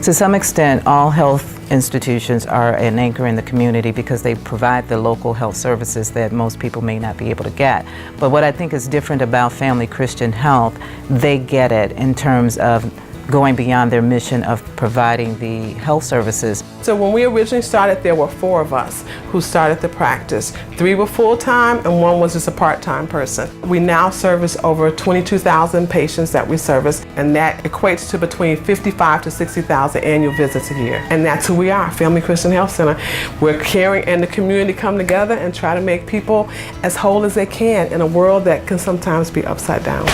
To some extent, all health institutions are an anchor in the community because they provide the local health services that most people may not be able to get. But what I think is different about Family Christian Health, they get it in terms of going beyond their mission of providing the health services. So when we originally started, there were 4 of us who started the practice. 3 were full-time and 1 was just a part-time person. We now service over 22,000 patients that we service, and that equates to between 55 to 60,000 annual visits a year. And that's who we are, Family Christian Health Center. We're caring and the community come together and try to make people as whole as they can in a world that can sometimes be upside down.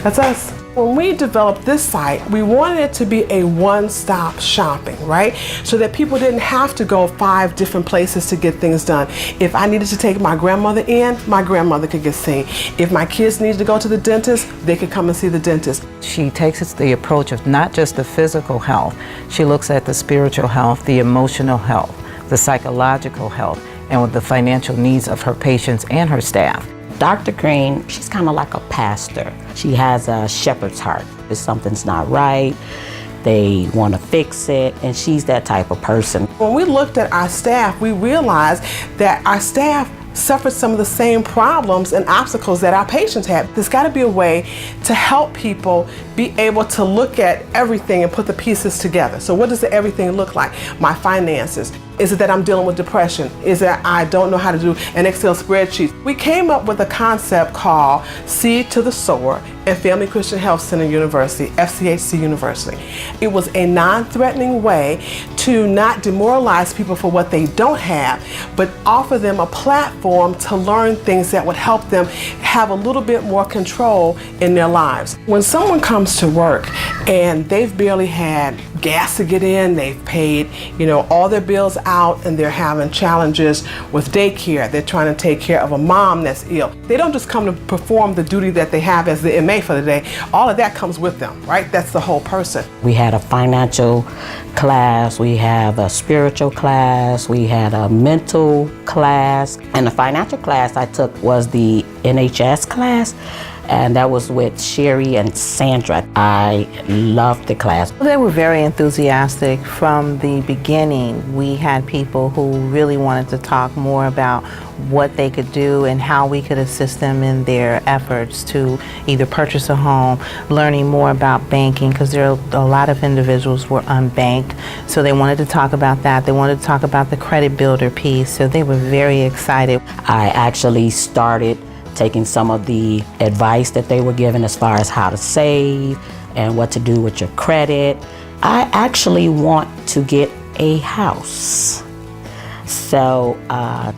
That's us. When we developed this site, we wanted it to be a one-stop shopping, right? So that people didn't have to go 5 different places to get things done. If I needed to take my grandmother in, my grandmother could get seen. If my kids needed to go to the dentist, they could come and see the dentist. She takes the approach of not just the physical health, she looks at the spiritual health, the emotional health, the psychological health, and with the financial needs of her patients and her staff. Dr. Green, she's kind of like a pastor. She has a shepherd's heart. If something's not right, they want to fix it, and she's that type of person. When we looked at our staff, we realized that our staff suffered some of the same problems and obstacles that our patients had. There's got to be a way to help people be able to look at everything and put the pieces together. So what does the everything look like? My finances. Is it that I'm dealing with depression? Is it that I don't know how to do an Excel spreadsheet? We came up with a concept called Seed to the Sower and Family Christian Health Center University, FCHC University. It was a non-threatening way to not demoralize people for what they don't have, but offer them a platform to learn things that would help them have a little bit more control in their lives. When someone comes to work and they've barely had gas to get in, they've paid, all their bills out, and they're having challenges with daycare. They're trying to take care of a mom that's ill. They don't just come to perform the duty that they have as the MA for the day. All of that comes with them, right? That's the whole person. We had a financial class, we have a spiritual class, we had a mental class, and the financial class I took was the NHS class, and that was with Sherry and Sandra. I loved the class. They were very enthusiastic from the beginning. We had people who really wanted to talk more about what they could do and how we could assist them in their efforts to either purchase a home, learning more about banking, because there are a lot of individuals who were unbanked, so they wanted to talk about that. They wanted to talk about the credit builder piece, so they were very excited. I actually started taking some of the advice that they were given as far as how to save and what to do with your credit. I actually want to get a house. So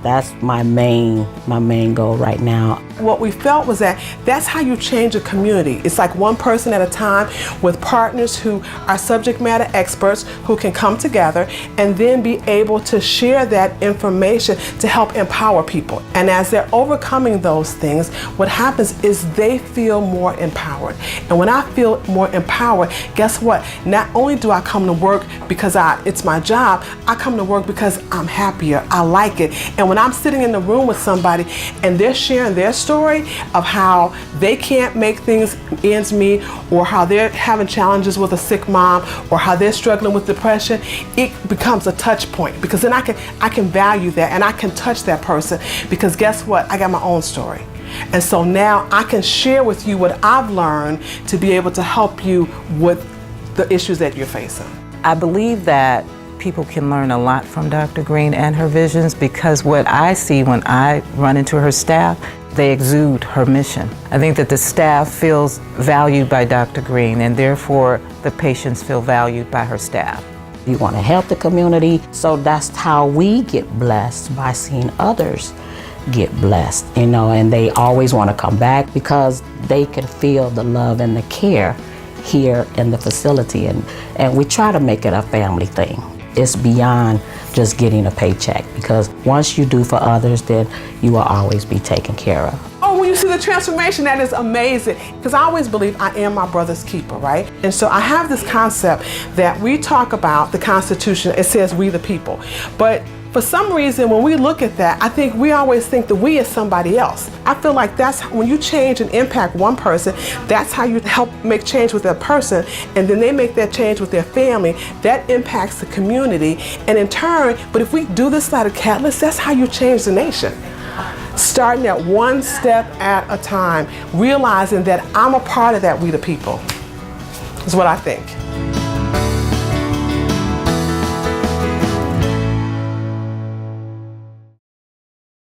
that's my main goal right now. What we felt was that that's how you change a community. It's like one person at a time with partners who are subject matter experts who can come together and then be able to share that information to help empower people. And as they're overcoming those things, what happens is they feel more empowered. And when I feel more empowered, guess what? Not only do I come to work because it's my job, I come to work because I'm happier. I like it. And when I'm sitting in the room with somebody and they're sharing their story of how they can't make ends meet, or how they're having challenges with a sick mom, or how they're struggling with depression, it becomes a touch point, because then I can value that and I can touch that person, because guess what? I got my own story. And so now I can share with you what I've learned to be able to help you with the issues that you're facing. I believe that people can learn a lot from Dr. Green and her visions, because what I see when I run into her staff, they exude her mission. I think that the staff feels valued by Dr. Green, and therefore the patients feel valued by her staff. You want to help the community, so that's how we get blessed, by seeing others get blessed, and they always want to come back because they can feel the love and the care here in the facility, and we try to make it a family thing. It's beyond just getting a paycheck, because once you do for others, then you will always be taken care of. Oh, when you see the transformation, that is amazing. Because I always believe I am my brother's keeper, right? And so I have this concept that we talk about the Constitution. It says we the people. But for some reason, when we look at that, I think we always think that we is somebody else. I feel like that's when you change and impact one person, that's how you help make change with that person, and then they make that change with their family. That impacts the community, and in turn, but if we do this like a catalyst, that's how you change the nation. Starting at one step at a time, realizing that I'm a part of that we the people, is what I think.